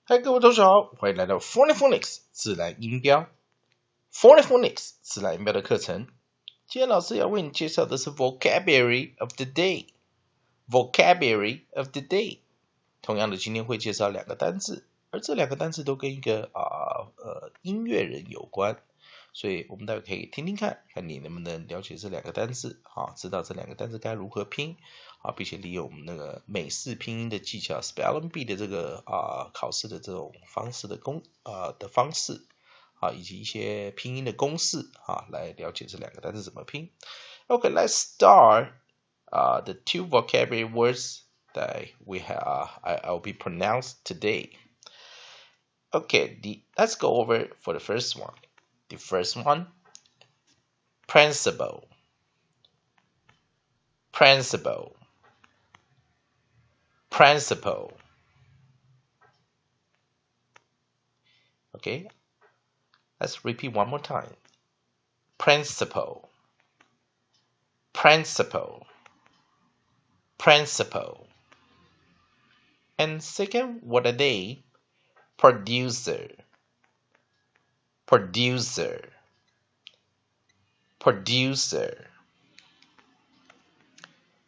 嗨，各位同学好，欢迎来到 Phonics 自然音标 Phonics 自然音标的课程。今天老师要为你介绍的是 Vocabulary of the Day。Vocabulary of the Day。同样的，今天会介绍两个单字，而这两个单字都跟一个音乐人有关，所以我们待会可以听听看，看你能不能了解这两个单字，知道这两个单字该如何拼。并且利用我们那个美式拼音的技巧 Spelling Bee 的这个考试的这种方式的方式以及一些拼音的公式来了解这两个单词怎么拼。Okay, let's start the two vocabulary words that we have I'll be pronounced today. Okay, let's go over for the first one. The first one, principle. Okay, let's repeat one more time. Principle. And second word a day, producer.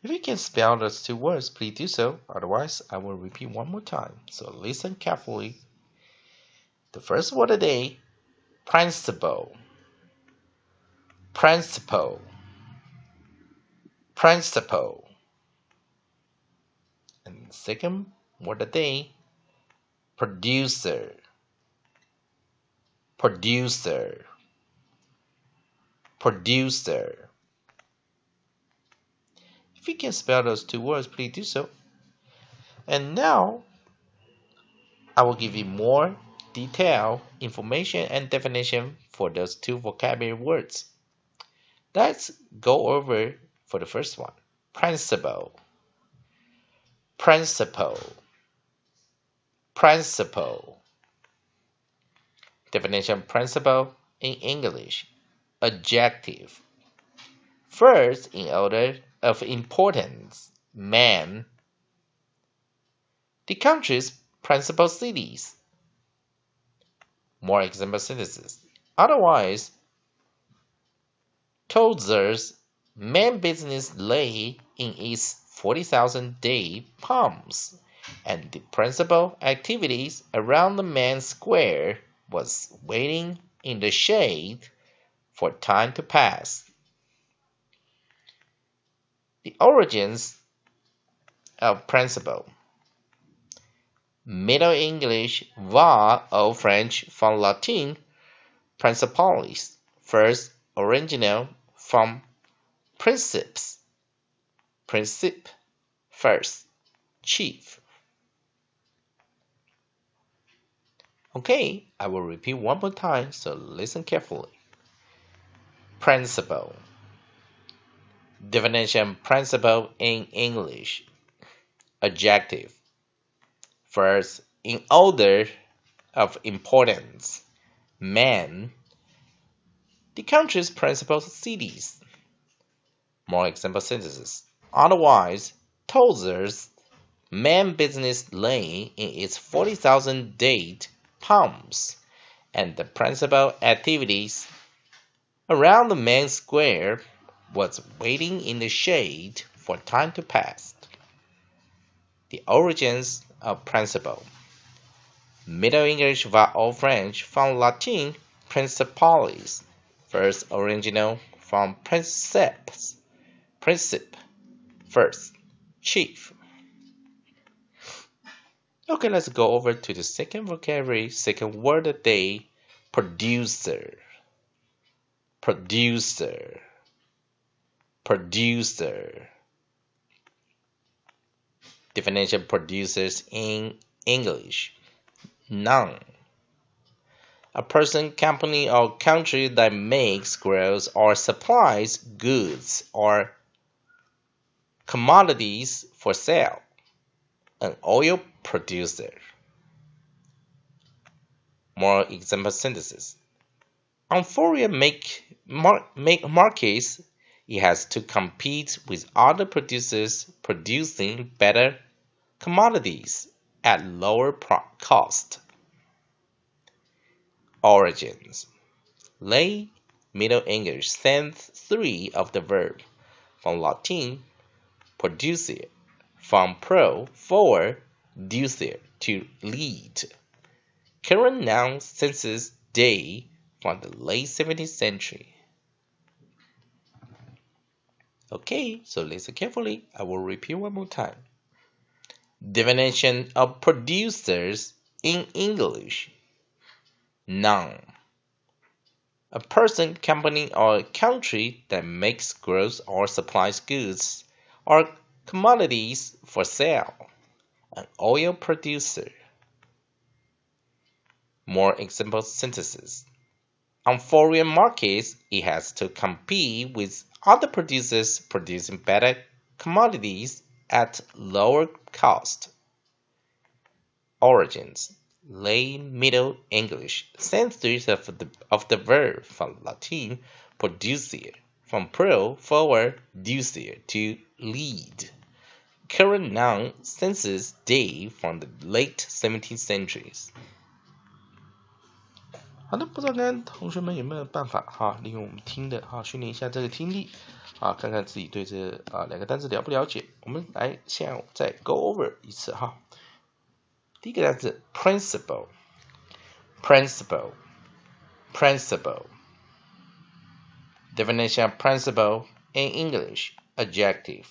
If you can spell those two words, please do so. Otherwise, I will repeat one more time. So listen carefully. The first word of the day, principle. And the second word of the day, producer. If you can spell those two words, please do so. And now, I will give you more detailed information and definition for those two vocabulary words. Let's go over for the first one. Principle. Definition: principle in English. Adjective. First in order of importance, man. The country's principal cities. More example sentences. Otherwise, Tozer's main business lay in its 40,000-day palms, and the principal activities around the main square was waiting in the shade for time to pass. The origins of principle. Middle English va or French from Latin principalis, first original from principes, principe, first, chief. Okay, I will repeat one more time, so listen carefully. Principle. Definition: principle in English. Adjective. First, in order of importance, man. The country's principal cities. More example sentences. Otherwise, Tozer's main business lay in its 40,000-day palms, and the principal activities around the main square was waiting in the shade for time to pass. The origins of principle. Middle English va or French from Latin principalis, first original from principes, principe, first, chief. Okay, let's go over to the second vocabulary, second word of the day, producer. Definition: producers in English. Noun. A person, company, or country that makes, grows, or supplies goods or commodities for sale. An oil producer. More example sentences. On foreign markets, it has to compete with other producers producing better commodities at lower cost. Origins. Late Middle English sends 3 of the verb from Latin producere, from pro forward ducere to lead. Current noun senses day from the late 17th century. Okay, so listen carefully. I will repeat one more time. Definition of producers in English. Noun. A person, company, or country that makes, grows, or supplies goods or commodities for sale. An oil producer. More example sentences. On foreign markets, it has to compete with other producers producing better commodities at lower cost. Origins. Late Middle English senses of the verb from Latin producere, from pro forward ducere to lead. Current noun senses day from the late 17th centuries. 好的，不知道刚刚同学们有没有办法哈，利用我们听的哈，训练一下这个听力啊，看看自己对这2个单词了不了解。我们来现在再 go over 一次哈。第一个单词 principle. Definition of principle in English. Adjective.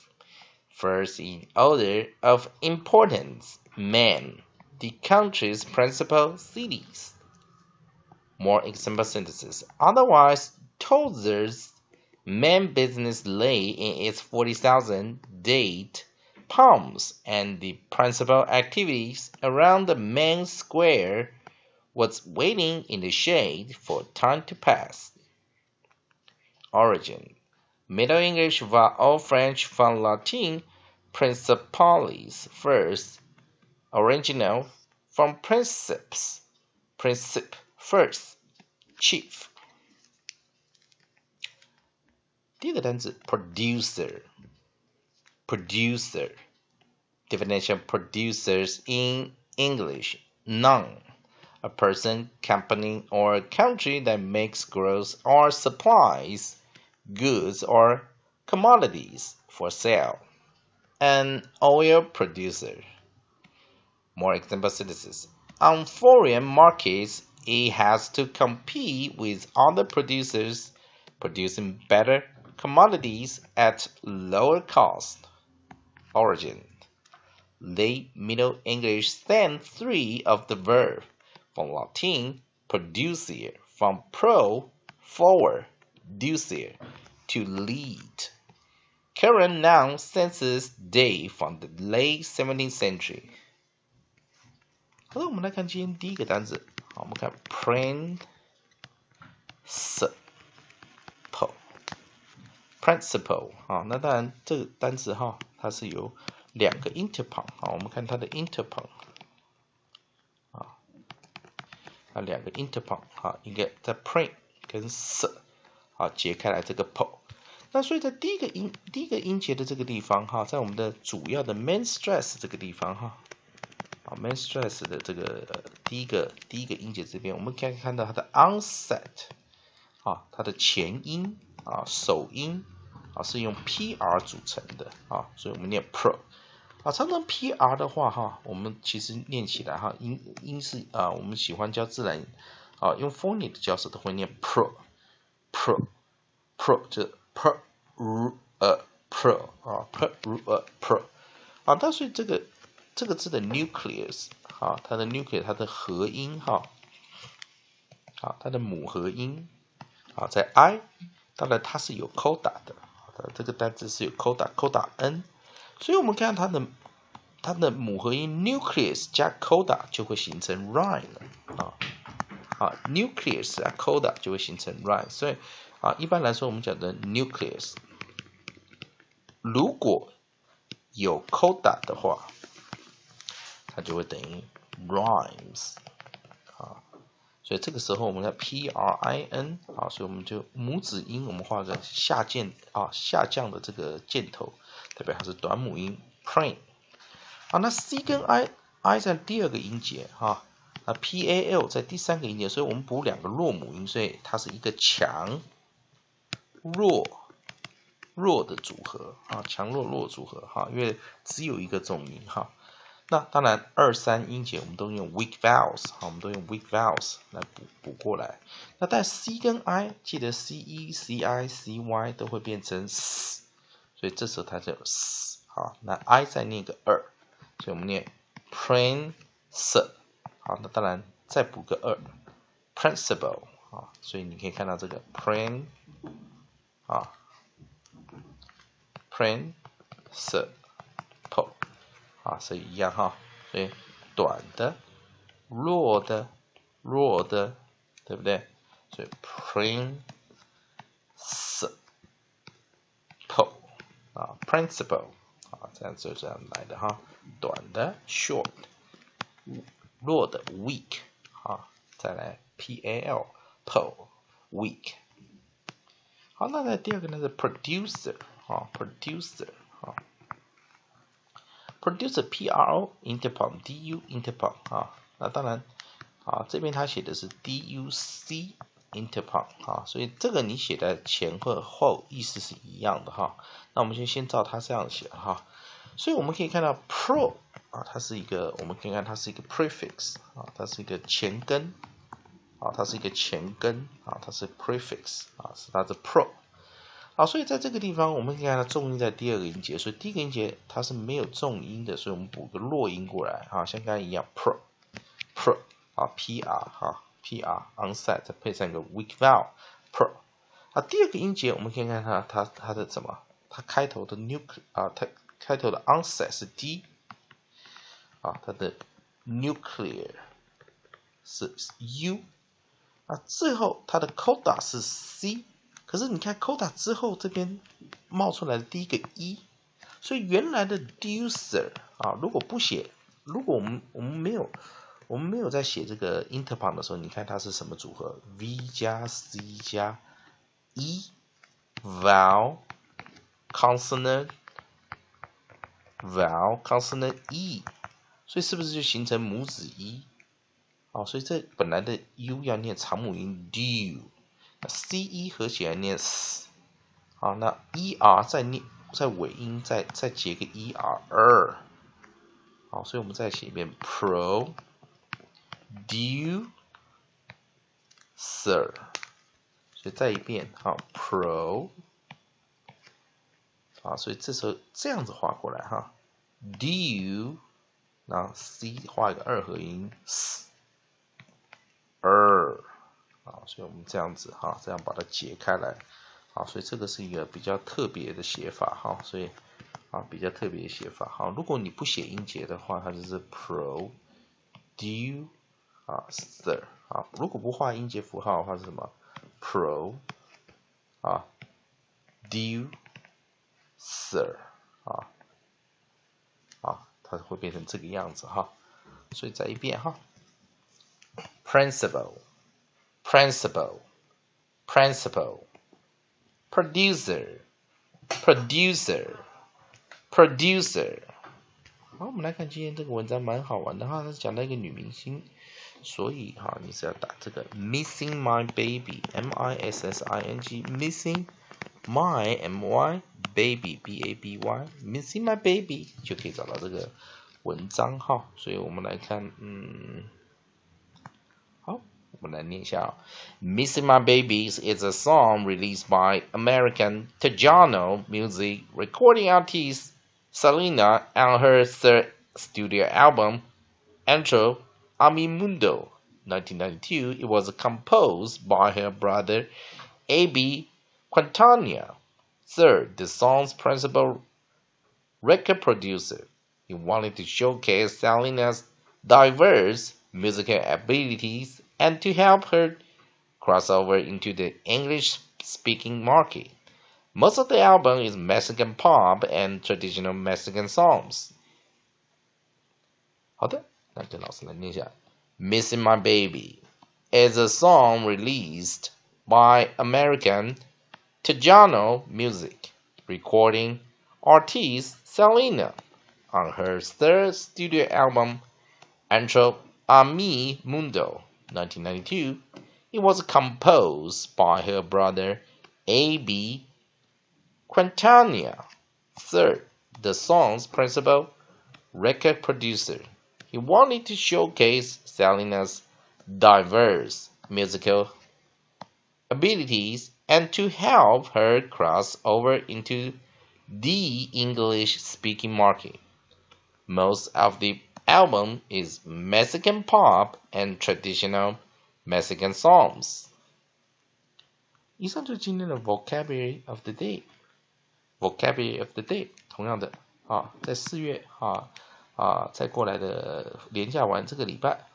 First in order of importance, man, the country's principal cities. More example sentences. Otherwise, Tozer's main business lay in its 40,000 date palms, and the principal activities around the main square was waiting in the shade for time to pass. Origin. Middle English via Old French from Latin principales first. Original from principes. Principe first. Chief. 第一个单词 producer. Definition of producers in English. Noun. A person, company, or country that makes, grows, or supplies goods or commodities for sale. An oil producer. More example sentences. On foreign markets, it has to compete with other producers producing better commodities at lower cost. Origin. Late Middle English stem 3 of the verb from Latin producere, from pro forward ducere to lead. Current noun senses day from the late 17th century. 好的，我们来看今天第一个单词。好，我们看 principle 啊，那当然这个单词哈，它是有2个 interpunct 啊，我们看它的 interpunct 啊，它2个 interpunct 啊，一个在 print 跟 s 啊解开来这个 po。那所以在第一个音节的这个地方哈，在我们的主要的 main stress 这个地方哈，啊 main stress 的这个第一个音节这边，我们可以看到它的 onset 啊，它的前音啊首音啊是用 PR 组成的啊，所以我们念 pro 啊，常常 PR 的话哈，我们其实念起来哈音是啊，我们喜欢教自然啊，用 phonics 的教授都会念 pro 就 pro 啊 pro 啊，但是这个字的 nucleus 啊，它的 nucleus 它的合音哈，啊它的母合音啊在 I， 当然它是有 coda 的，这个单词是有 coda n， 所以我们看它的母合音 nucleus 加 coda 就会形成 rhyme 了啊 nucleus 加 coda 就会形成 rhyme， 所以啊一般来说我们讲的 nucleus 如果有 coda 的话，它就会等于 rhymes 啊，所以这个时候我们要 PRIN 啊，所以我们就母子音我们画个下降的这个箭头，代表它是短母音 print。好，那 C 跟 I 在第2个音节哈，那 PAL 在第3个音节，所以我们补2个弱母音，所以它是一个强弱的组合啊，强弱组合哈，因为只有一个重音哈。那当然2、3音节我们都用 weak vowels 好，我们都用 weak vowels 来补过来。那但 C 跟 I 记得 CI、CY 都会变成 s， 所以这时候它就 s 好，那 I 再念个2，所以我们念 prince 好，那当然再补个2 principal 啊，所以你可以看到这个 principal 啊，所以一样哈，所以短的、弱的、对不对？所以 principal 啊 ，principal 啊，这样就这样来的哈，短的 short， 弱的 weak 啊，再来 PAL weak。好，那在第2个呢是 producer 啊 ，producer 啊。producer PRO interpom DU interpom 啊，那当然啊，这边他写的是 DUC interpom 啊，所以这个你写的前和后意思是一样的哈。那我们就先照他这样写哈。所以我们可以看到 pro 啊，它是一个，我们可以看它是一个 prefix 啊，它是一个前根啊，它是一个前根啊，它是 prefix 啊，是它的 pro。好，所以在这个地方，我们可以看到重音在第2个音节，所以第1个音节它是没有重音的，所以我们补个弱音过来啊，像刚才一样 pro 啊 PR onside 再配上一个 weak vowel pro 啊，第2个音节我们可以看到它的什么？它开头的 nuclear 啊，它开头的 onset 是 D 啊，它的 nuclear 是 U 啊，最后它的 coda 是 C。可是你看 coda 之后这边冒出来的第1个 E， 所以原来的 ducer 啊，如果我们没有在写这个 interpom 的时候，你看它是什么组合 ？V 加 C 加 E vowel consonant E， 所以是不是就形成母子 E？ 好，所以这本来的 U 要念长母音 du。CE 合起来念 s， 好，那 ER 在尾音再结个 ER， 好，所以我们再写一遍 producer， 所以再一遍，好 pro， 啊，所以这时候这样子画过来哈 ，du， 然后 C 画一个2合音 s， 好，所以我们这样子哈，这样把它解开来，好，所以这个是一个比较特别的写法哈，所以啊比较特别的写法哈，如果你不写音节的话，它就是 producer 啊 sir 啊，如果不画音节符号的话是什么 producer 啊，它会变成这个样子哈，所以再一遍哈 principal producer。好，我们来看今天这个文章蛮好玩的哈，它是讲到一个女明星，所以哈你是要打这个 missing my baby MISSING missing my MY baby BABY missing my baby 就可以找到这个文章哈，所以我们来看好。我们来念一下 Missing My Babies is a song released by American Tejano music recording artist Selena on her third studio album, Entro Amimundo, 1992. It was composed by her brother, A.B. Quintana. Third, the song's principal record producer. He wanted to showcase Selena's diverse musical abilities and to help her cross over into the English-speaking market. Most of the album is Mexican pop and traditional Mexican songs. 好的，那跟老师来念一下。Missing My Baby is a song released by American Tejano music recording artist Selena on her third studio album, Entro A Mi Mundo, 1992. It was composed by her brother A.B. Quintana. Third, the song's principal record producer. He wanted to showcase Selena's diverse musical abilities and to help her cross over into the English-speaking market. Most of the album is Mexican pop and traditional Mexican songs. 以上就是今天的 Vocabulary of the Day。Vocabulary of the Day， 同样的在4月再过来的连假完这个礼拜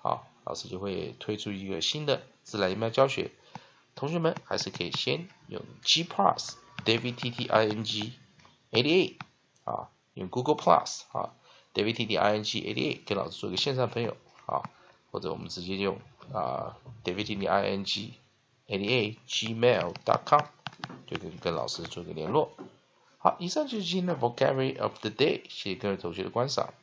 老师就会推出一个新的自然音标教学。同学们还是可以先用 G Plus David TTING 88用 Google Plus David TTING 88跟老师做一个线上朋友或者我们直接用David TTING 88 gmail.com 就可以跟老师做一个联络。好，以上就是今天的 Vocabulary of the Day， 谢谢各位同学的观赏。